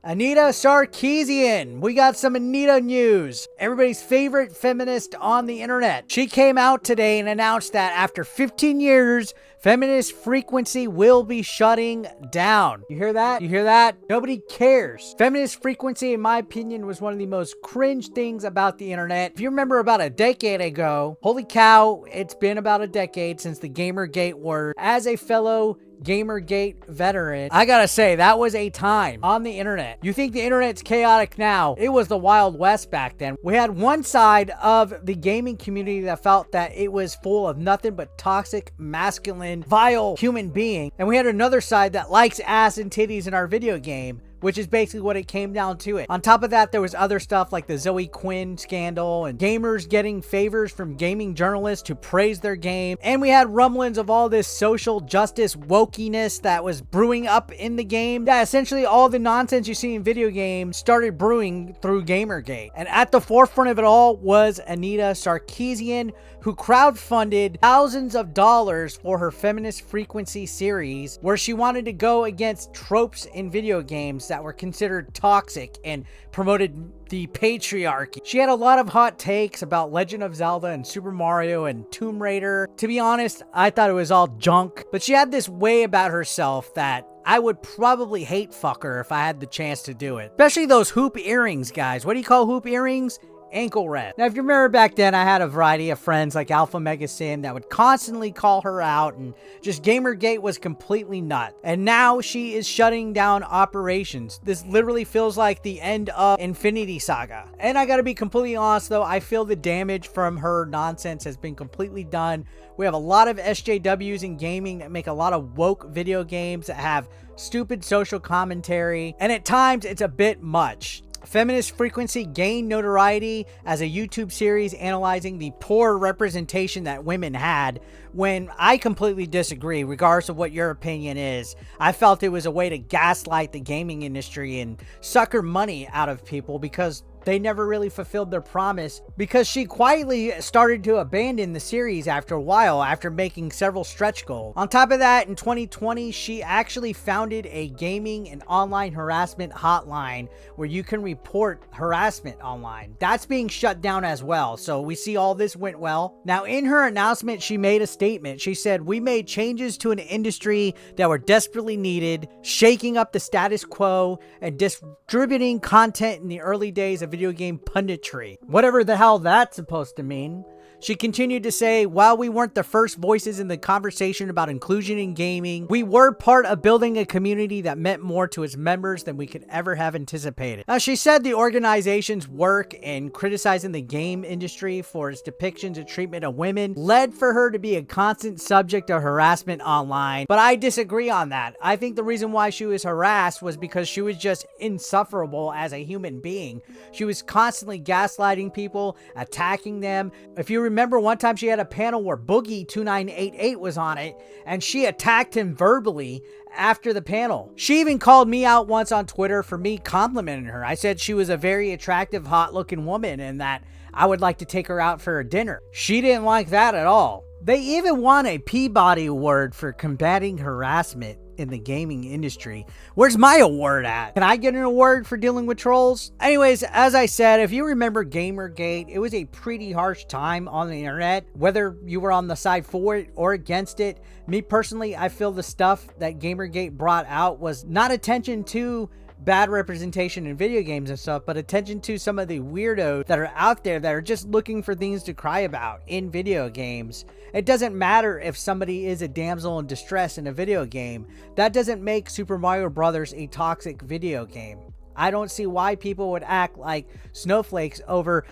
Anita Sarkeesian. We got some Anita news. Everybody's favorite feminist on the internet. She came out today and announced that after 15 years, feminist frequency will be shutting down. You hear that? You hear that? Nobody cares. Feminist frequency, in my opinion, was one of the most cringe things about the internet. If you remember about a decade ago, holy cow, it's been about a decade since the Gamergate word. As a fellow Gamergate veteran, I gotta say, that was a time on the internet. You think the internet's chaotic now? It was the Wild West back then. We had one side of the gaming community that felt that it was full of nothing but toxic, masculine, vile human being. And we had another side that likes ass and titties in our video game, which is basically what it came down to it. On top of that, there was other stuff like the Zoe Quinn scandal and gamers getting favors from gaming journalists to praise their game. And we had rumblings of all this social justice wokeness that was brewing up in the game. Yeah, essentially all the nonsense you see in video games started brewing through Gamergate. And at the forefront of it all was Anita Sarkeesian, who crowdfunded thousands of dollars for her Feminist Frequency series, where she wanted to go against tropes in video games that were considered toxic and promoted the patriarchy. She had a lot of hot takes about Legend of Zelda and Super Mario and Tomb Raider. To be honest, I thought it was all junk, but she had this way about herself that I would probably hate fuck her if I had the chance to do it. Especially those hoop earrings, guys. What do you call hoop earrings? Ankle rest. Now, if you remember back then, I had a variety of friends like Alpha Mega Sim that would constantly call her out, and just Gamergate was completely nuts. And now she is shutting down operations. This literally feels like the end of Infinity Saga. And I gotta be completely honest though, I feel the damage from her nonsense has been completely done. We have a lot of SJWs in gaming that make a lot of woke video games that have stupid social commentary, and at times it's a bit much. Feminist Frequency gained notoriety as a YouTube series analyzing the poor representation that women had, when I completely disagree, regardless of what your opinion is. I felt it was a way to gaslight the gaming industry and sucker money out of people because they never really fulfilled their promise, because she quietly started to abandon the series after a while after making several stretch goals. On top of that, in 2020, she actually founded a gaming and online harassment hotline where you can report harassment online. That's being shut down as well, so we see all this went well. Now, in her announcement, she made a statement. She said, "We made changes to an industry that were desperately needed, shaking up the status quo and distributing content in the early days of video game punditry." Whatever the hell that's supposed to mean. She continued to say, "While we weren't the first voices in the conversation about inclusion in gaming, we were part of building a community that meant more to its members than we could ever have anticipated." Now, she said the organization's work in criticizing the game industry for its depictions and treatment of women led for her to be a constant subject of harassment online. But I disagree on that. I think the reason why she was harassed was because she was just insufferable as a human being. She was constantly gaslighting people, attacking them. If you remember, one time she had a panel where Boogie2988 was on it, and she attacked him verbally after the panel. She even called me out once on Twitter for me complimenting her. I said she was a very attractive, hot-looking woman and that I would like to take her out for a dinner. She didn't like that at all. They even won a Peabody Award for combating harassment in the gaming industry. Where's my award at? Can I get an award for dealing with trolls? Anyways, as I said, if you remember Gamergate, it was a pretty harsh time on the internet, whether you were on the side for it or against it. Me personally, I feel the stuff that Gamergate brought out was not attention to bad representation in video games and stuff, but attention to some of the weirdos that are out there that are just looking for things to cry about in video games. It doesn't matter if somebody is a damsel in distress in a video game. That doesn't make Super Mario Brothers a toxic video game. I don't see why people would act like snowflakes over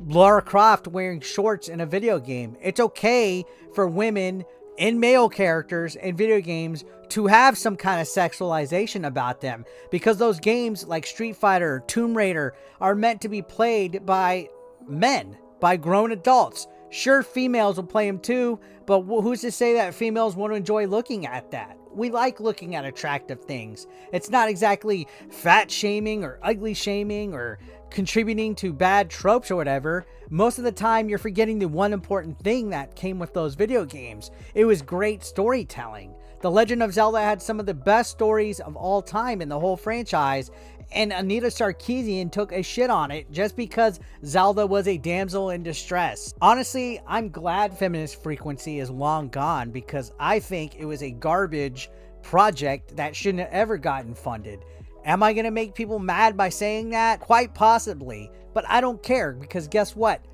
Lara Croft wearing shorts in a video game. It's okay for women and male characters in video games to have some kind of sexualization about them, because those games like Street Fighter or Tomb Raider are meant to be played by men, by grown adults. Sure, females will play them too, but who's to say that females won't enjoy looking at that? We like looking at attractive things. It's not exactly fat shaming or ugly shaming or contributing to bad tropes or whatever. Most of the time, you're forgetting the one important thing that came with those video games. It was great storytelling. The Legend of Zelda had some of the best stories of all time in the whole franchise, And Anita Sarkeesian took a shit on it just because Zelda was a damsel in distress. Honestly, I'm glad feminist frequency is long gone because I think it was a garbage project that shouldn't have ever gotten funded. Am I going to make people mad by saying that? Quite possibly, but I don't care because guess what?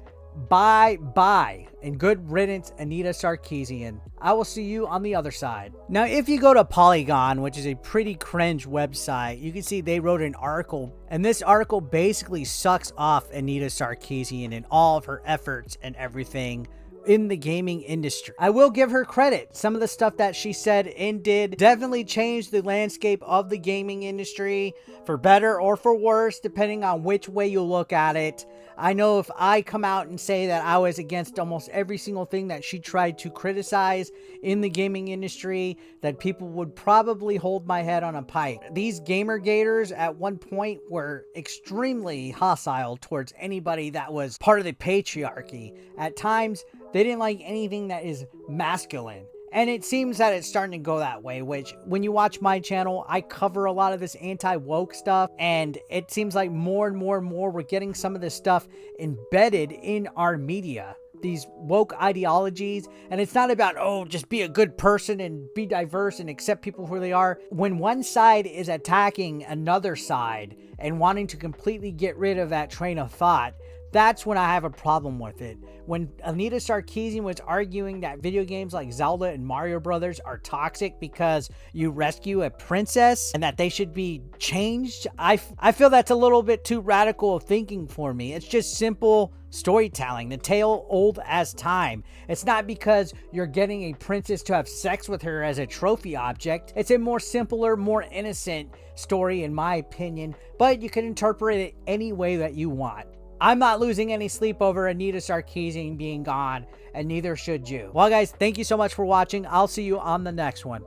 Bye, and good riddance, Anita Sarkeesian. I will see you on the other side. Now, if you go to Polygon, which is a pretty cringe website, you can see they wrote an article, and this article basically sucks off Anita Sarkeesian and all of her efforts and everything in the gaming industry. I will give her credit. Some of the stuff that she said and did definitely changed the landscape of the gaming industry for better or for worse, depending on which way you look at it. I know if I come out and say that I was against almost every single thing that she tried to criticize in the gaming industry, that people would probably hold my head on a pike. These Gamergaters at one point were extremely hostile towards anybody that was part of the patriarchy. At times, they didn't like anything that is masculine. And it seems that it's starting to go that way, which when you watch my channel, I cover a lot of this anti-woke stuff. And it seems like more and more and more we're getting some of this stuff embedded in our media. These woke ideologies. And it's not about, oh, just be a good person and be diverse and accept people who they are. When one side is attacking another side and wanting to completely get rid of that train of thought, that's when I have a problem with it. When Anita Sarkeesian was arguing that video games like Zelda and Mario Brothers are toxic because you rescue a princess and that they should be changed, I feel that's a little bit too radical of thinking for me. It's just simple storytelling, the tale old as time. It's not because you're getting a princess to have sex with her as a trophy object. It's a more simpler, more innocent story in my opinion, but you can interpret it any way that you want. I'm not losing any sleep over Anita Sarkeesian being gone, and neither should you. Well, guys, thank you so much for watching. I'll see you on the next one.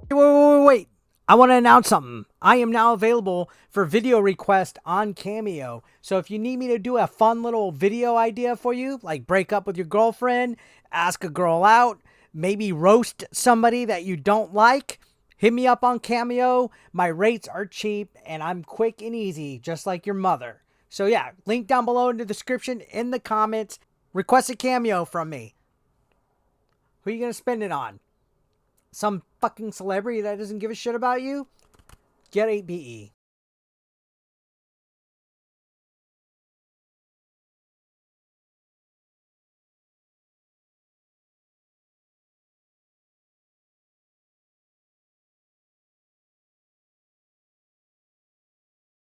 Wait. I want to announce something. I am now available for video request on Cameo. So if you need me to do a fun little video idea for you, like break up with your girlfriend, ask a girl out, maybe roast somebody that you don't like, hit me up on Cameo. My rates are cheap, and I'm quick and easy, just like your mother. So yeah, link down below in the description, in the comments. Request a cameo from me. Who are you going to spend it on? Some fucking celebrity that doesn't give a shit about you? Get a BE.